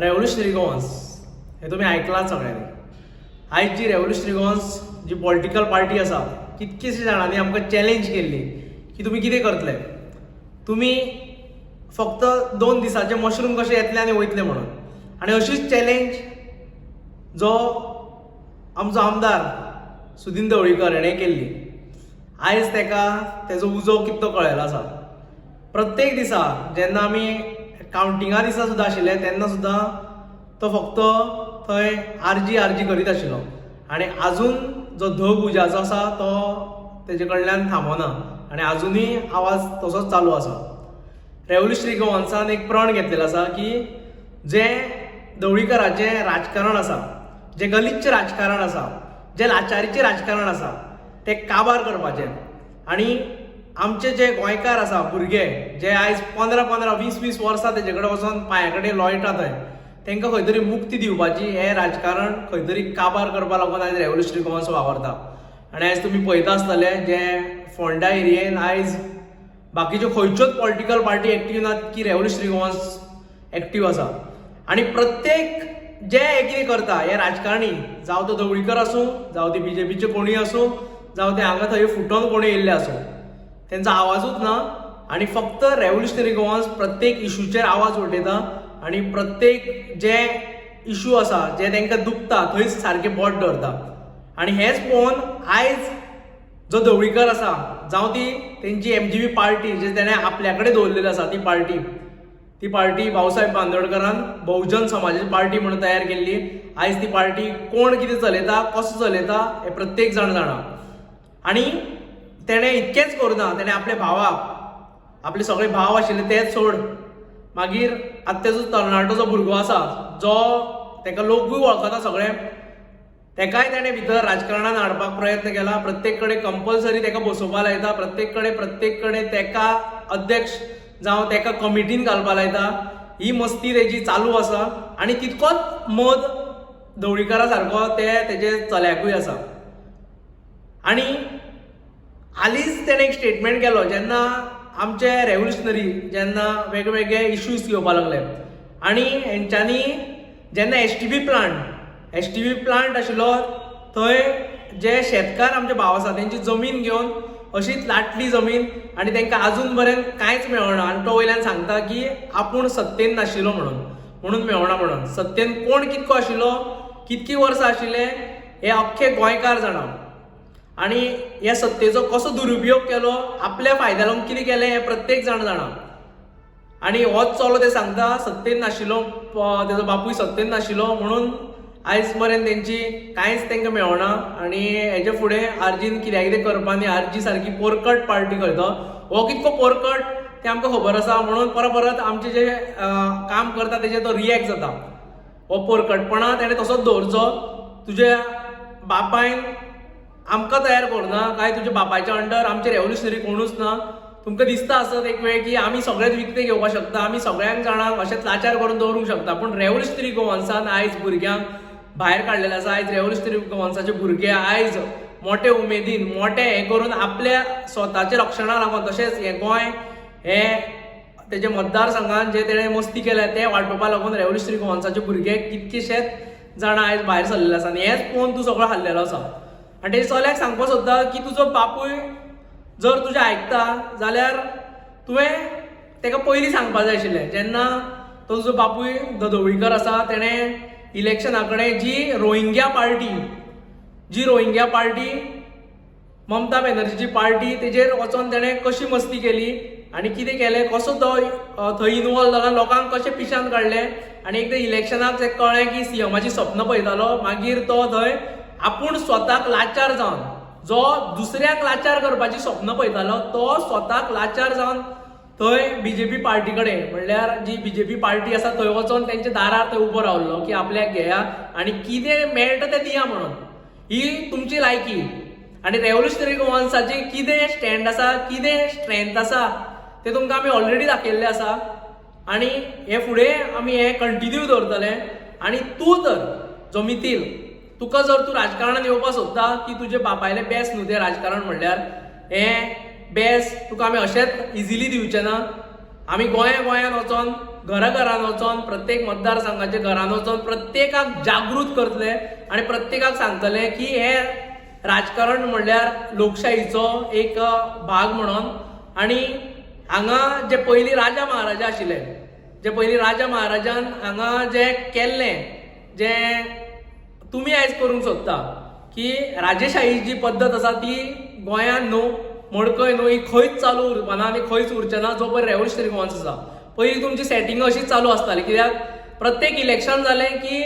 Revolutionary Goans हे तुम्ही ऐकलाच सगळ्यांनी. आयज जी रेव्होल्युशनरी गोवन्स जी पॉलिटिकल पार्टी आसा कितकीशी जाणांनी आमकां चॅलेंज केल्ली की तुमी कितें करतले. तुमी फक्त 2 दिसाचे मशरूम कशे येतले आनी वयतले म्हणून. आनी अशीच चॅलेंज जो आमचो आमदार सुदीन ढवळीकर हेणें केल्ली. आयज तेका तेजो उजो कितलो कळयलो आसा. प्रत्येक दिसा जेन्ना आमी कावंटिंगा दिसा सुद्दां आशिल्ले तेन्ना सुद्दां तो फक्त थंय आरजी करीत आशिल्लो आनी आजून जो धग उज्याचो आसा तो तेजे कडल्यान थांबना आनी आजुनूय आवाज तसोच चालू आसा. रेव्होल्युशनरी गोवन्सान एक प्रण घेतलेलो आसा की जें ढवळीकराचें राजकारण आसा, जें गलिच्छ राजकारण आसा, जें लाचारीचें राजकारण आसा तें काबार करपाचें. आनी आमचे जे गोंयकार आसा भुरगे जे आयज 15-15, 20-20 वर्सां तेजे कडेन वचोन पांया कडेन लोळटा थंय, तांकां खंय तरी मुक्ती दिवपाची हें राजकारण खंय तरी काबार करपा लागून आयज रेव्होल्युशनरी गोवन्स वावरता. आनी आयज तुमी पळयता आसतले जे फोंडा एरियेन आयज बाकीच्यो खंयच्योच पॉलिटिकल पार्टी एक्टीव नात की रेव्होल्युशनरी गोवन्स एक्टीव आसा. आनी प्रत्येक जे हे कितें करता हे राजकारणी, जावं तो ढवळीकर आसूं, जावं ते बीजेपीचे कोणूय आसूं, जावं ते हांगा थंय फुटोन कोणूय येयल्ले आसूं, तेंचो आवाजूच ना. आनी फक्त रेव्होल्युशनरी गोवन्स प्रत्येक इशूचेर आवाज उठयता आनी प्रत्येक जे इशू आसा जे तांकां दुखता थंयच सारके बोट धरता. आनी हेंच पळोवन आयज जो ढवळीकर आसा जावं ती तेंची एमजीपी पार्टी जे तेणें आपल्या कडेन दवरलेली आसा ती पार्टी भाऊसाहेब बांदोडकरान बहुजन समाजाची पार्टी म्हणून तयार केल्ली. आयज ती पार्टी कोण कितें चलयता, कसो चलयता हें प्रत्येक जाण जाणा. आनी तेणें इतकेंच करुना, तेणें आपल्या भावाक, आपले सगळे भाव आशिल्ले ते सोड, मागीर आतां तेजो तरणाटो जो भुरगो आसा जो तेका लोकूय वळखता सगळे, तेकाय तेणें भितर राजकारणान हाडपाक प्रयत्न केला. प्रत्येक कडेन कंपल्सरी तेका बसोवपा लायता, प्रत्येक कडेन तेका अध्यक्ष जावं तेका कमिटीन घालपा लायता. ही मस्ती तेजी चालू आसा आनी तितकोच मद ढवळीकरा सारको तेजे चल्याकूय आसा. आनी हालींच तेणें एक स्टेटमेंट केलो जेन्ना आमचे रेव्होल्युशनरी जेन्ना वेगवेगळे इश्यूज येवपा लागले आनी हेंच्यांनी जेन्ना एसटीबी प्लांट आशिल्लो थंय जे शेतकार आमचे भाव आसा तेंची जमीन घेवन अशीच लाटली जमीन आनी तांकां आजून पर्यंत कांयच मेळना. आनी तो वयल्यान सांगता की आपूण सत्तेन नाशिल्लो म्हणून मेळना म्हणून. सत्तेन कोण कितको आशिल्लो, कितकी वर्सां आशिल्ले हे अख्खे गोंयकार जाणा. आनी ह्या सत्तेचो कसो दुरुपयोग केलो, आपल्या फायद्या लागून कितें केलें हें प्रत्येक जाण जाणा. आनी होच चलो ते सांगता सत्तेन नाशिल्लो, तेजो बापूय सत्तेन नाशिल्लो म्हणून आयज पर्यंत तेंची कांयच तांकां मेळना. आनी हेजे फुडें आरजीन कितें करपा न्ही, आरजी सारकी पोरकट पार्टी करता. हो कितको पोरकट तें आमकां खबर आसा म्हणून परत आमचें जे काम करता तेजेर तो रिएक्ट जाता. हो पोरकटपणा तेणें तसोच दवरचो. तुज्या बापायन आमकां तयार करुना काय तुज्या बापायच्या अंडर आमचे रेव्होल्युशनरी कोणूच ना. तुमकां दिसता आसत एक वेळ की आमी सगळेच विकते घेवपाक शकता, आमी सगळ्यांक जाणांक अशेंच लाचार करून दवरूंक शकता. पूण रेव्होल्युशनरी गोवन्सान आयज भुरग्यांक भायर काडलेले आसा. आयज रेव्होल्युशनरी गोवन्साचे भुरगे आयज मोठे उमेदीन मोठे हें करून आपल्या स्वताच्या रक्षणा लागून, तशेंच हें गोंय हें तेजे मतदारसंघान जे तेणें मस्ती केल्या ते वाटोवपा लागून रेव्होल्युशनरी गोवन्साचे भुरगे कितकेशेच जाणां आयज भायर सरलेले आसा. आनी हेंच पळोवन तूं सगळो हाल्लेलो आसा. आनी तेजे चल्याक सांगपा सोदता की तुजो बापूय जर तुजें आयकता जाल्यार तुवें तेका पयलीं सांगपा जाय आशिल्लें. जेन्ना तो तुजो बापूय ढवळीकर आसा तेणें इलेक्शना कडेन जी रोहिंग्या पार्टी ममता बॅनर्जीची पार्टी तेजेर वचोन तेणें कशी मस्ती केली आनी कितें केलें, कसो तो थंय इनवॉल्व जाला, लोकांक कशें पिशांत काडलें. आनी एकदां इलेक्शनाक तेका कळ्ळें की सीएमाची सपनां पळयतालो, मागीर तो थंय आपूण स्वताक लाचार जावन, जो दुसऱ्याक लाचार करपाची स्वप्न पळयतालो तो स्वताक लाचार जावन थंय बीजेपी पार्टी कडेन, म्हणल्यार जी बीजेपी पार्टी आसा थंय वचोन तेंच्या दारार थंय उबो रावल्लो की आपल्याक घेया आनी कितें मेळटा तें दिया म्हणून. ही तुमची लायकी. आनी रेव्होल्युशनरी गोवन्साची कितें स्टँड आसा, कितें स्ट्रेंथ आसा तें तुमकां आमी ऑलरेडी दाखयल्लें आसा. आनी हे फुडें आमी हें कंटिन्यू दवरतले. आनी तूं तर जो मितील, तुका जर तूं राजकारणान येवपा सोदता की तुजे बापायलें बेस न्हू तें राजकारण म्हणल्यार, हें बेस तुका आमी अशेंच इजिली दिवचे ना. आमी गोंयान वचोन घराघरान वचोन प्रत्येक मतदारसंघाच्या घरान वचोन प्रत्येकाक जागृत करतले आनी प्रत्येकाक सांगतले की हे राजकारण म्हणल्यार लोकशाहीचो एक भाग म्हणून. आनी हांगा जे पयलीं राजा महाराजा आशिल्ले, जे पयलीं राजा महाराजान हांगा जे केल्लें, जे तुमी आयज करूंक सोदता की राजेशाही जी पद्दत आसा ती गोंयांत न्हू, मडकय न्हू, ही खंयच चालू उरपाना आनी खंयच उरचें ना जो पळय रेव्होल्युशनरी गोवन्स आसा. पयलीं तुमची सेटिंग अशीच चालू आसताली, कित्याक प्रत्येक इलेक्शन जालें की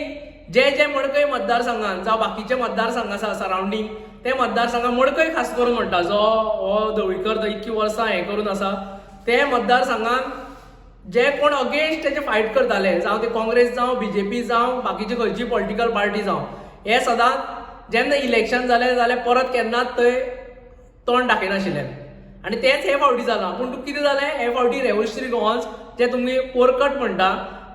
जे जे मडकय मतदारसंघान जावं बाकीचे मतदारसंघ आसा सरावंडींग, ते मतदारसंघान मडकय खास करून म्हणटा जो हो ढवळीकर इतकी वर्सां हें करून आसा, ते मतदारसंघान जे कोण अगेन्स्ट तेजे फायट करताले, जावं ते काँग्रेस जावं बीजेपी जावं बाकीची खंयची पॉलिटिकल पार्टी जावं, हे सदांच जेन्ना इलेक्शन जालें जाल्यार परत केन्नाच थंय तोंड दाखयनाशिल्ले. आनी तेंच हे फावटी जाला. पूण तुका कितें जालें, हे फावटी रेव्होल्युशनरी गोवन्स जे तुमी पोरकट म्हणटा,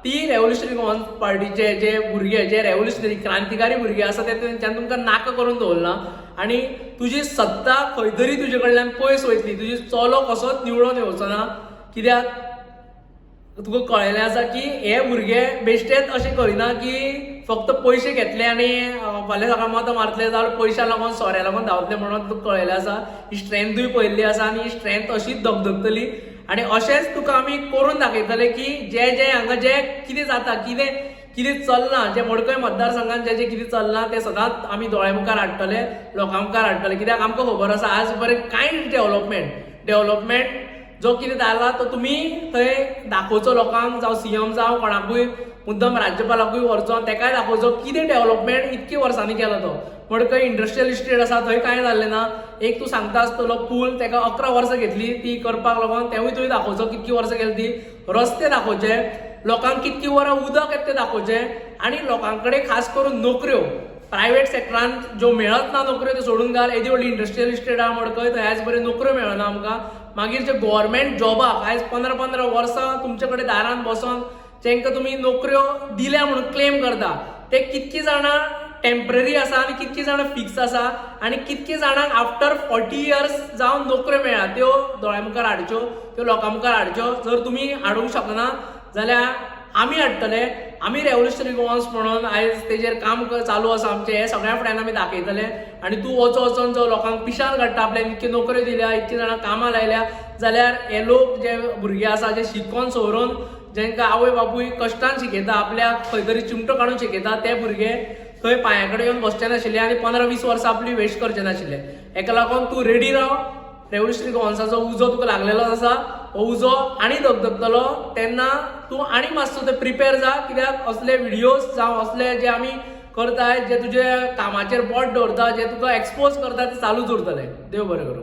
ती रेव्होल्युशनरी गोवन्स पार्टीचे जे भुरगे, जे रेव्होल्युशनरी क्रांतिकारी भुरगे आसा, ते तेंच्यांनी तुमकां नाका करून दवरना आनी तुजी सत्ता खंय तरी तुजे कडल्यान पयस वयतली. तुजी चलो कसोच निवडून येवचो ना, कित्याक तुका कळयलें आसा की हे भुरगे बेश्टेच अशें करिना की फक्त पयशे घेतले आनी फाल्यां सकाळ मतां मारतले जाल्यार पयशा लागून सोऱ्या लागून धांवतले म्हणून तुका कळयलें आसा. ही स्ट्रेंथूय पळयल्ली आसा आनी ही स्ट्रेंथ अशीच धगधगतली आनी अशेंच तुका आमी करून दाखयतले की जे जे हांगा जे कितें जाता, कितें चलना, जे मडकय मतदारसंघान जे कितें चलना तें सदांच आमी दोळ्या मुखार हाडटले, लोकां मुखार हाडटले. कित्याक आमकां खबर आसा आज बरें कांय डेव्हलपमेंट जो कितें जाला तो तुमी थंय दाखोवचो लोकांक, जावं सीएम जावं कोणाकूय मुद्दम राज्यपालाकूय व्हरचो, तेकाय दाखोवचो कितें डेव्हलपमेंट इतके वर्सांनी केलो तो. मडकय इंडस्ट्रियल इस्टेट आसा थंय कांय जाल्लें ना. एक तूं सांगता आसतलो पूल, तेका 11 वर्सां घेतली ती करपाक लागून, तेवूय तुवें दाखोवचो कितकी वर्सां गेली ती. रस्ते दाखोवचे, लोकांक कितकी वरां उदक येता तें दाखोवचें आनी लोकां कडेन खास करून नोकऱ्यो प्रायवेट सेक्टरान ज्यो मेळत ना नोकऱ्यो त्यो सोडून घाल. येदी व्हडली इंडस्ट्रियल इस्टेट आहा मडकय, थंय आयज बऱ्यो नोकऱ्यो मेळना आमकां. मागीर जे गव्हर्मेंट जॉबाक आयज 15-15 वर्सां तुमचे कडेन दारान बसोन जेंकां तुमी नोकऱ्यो दिल्या म्हणून क्लेम करता, ते कितकी जाणां टेम्पररी आसा आनी कितकी जाणां फिक्स आसा आनी कितकी जाणांक आफ्टर 40 इयर्स जावन नोकऱ्यो मेळ्ळा, त्यो दोळ्या मुखार हाडच्यो, त्यो लोकां मुखार हाडच्यो. जर तुमी हाडूंक शकना जाल्यार आमी हाडटले. आमी रेव्होल्युशनरी गोवन्स म्हणून आयज तेजेर काम चालू आसा आमचें, हे सगळ्या फुड्यान आमी दाखयतले. आनी तूं वचोन जो लोकांक पिशाल काडटा, आपल्याक इतक्यो नोकऱ्यो दिल्या, इतकी जाणां कामां लायल्या, जाल्यार हे लोक जे भुरगे आसा जे शिकोन सवरून जेंकां आवय बापूय कश्टान शिकयता, आपल्याक खंय तरी चिमटो काडून शिकयता, ते भुरगे थंय पांया कडेन येवन बसचे नाशिल्ले आनी 15-20 वर्सां आपली वेस्ट करचे नाशिल्ले. हेका लागून तूं रेडी राव. रेव्होल्युशनरी गोवन्साचो उजो तुका लागलेलो आसा, हो उजो आनी धगधगतलो तेन्ना तूं आनी मातसो ते प्रिपेर जा. कित्याक असले व्हिडियोज जावं असले जे आमी करताय, जे तुजे कामाचेर बोट दवरता, जे तुका एक्सपोज करता, ते चालूच उरतले. देव बरें करूं.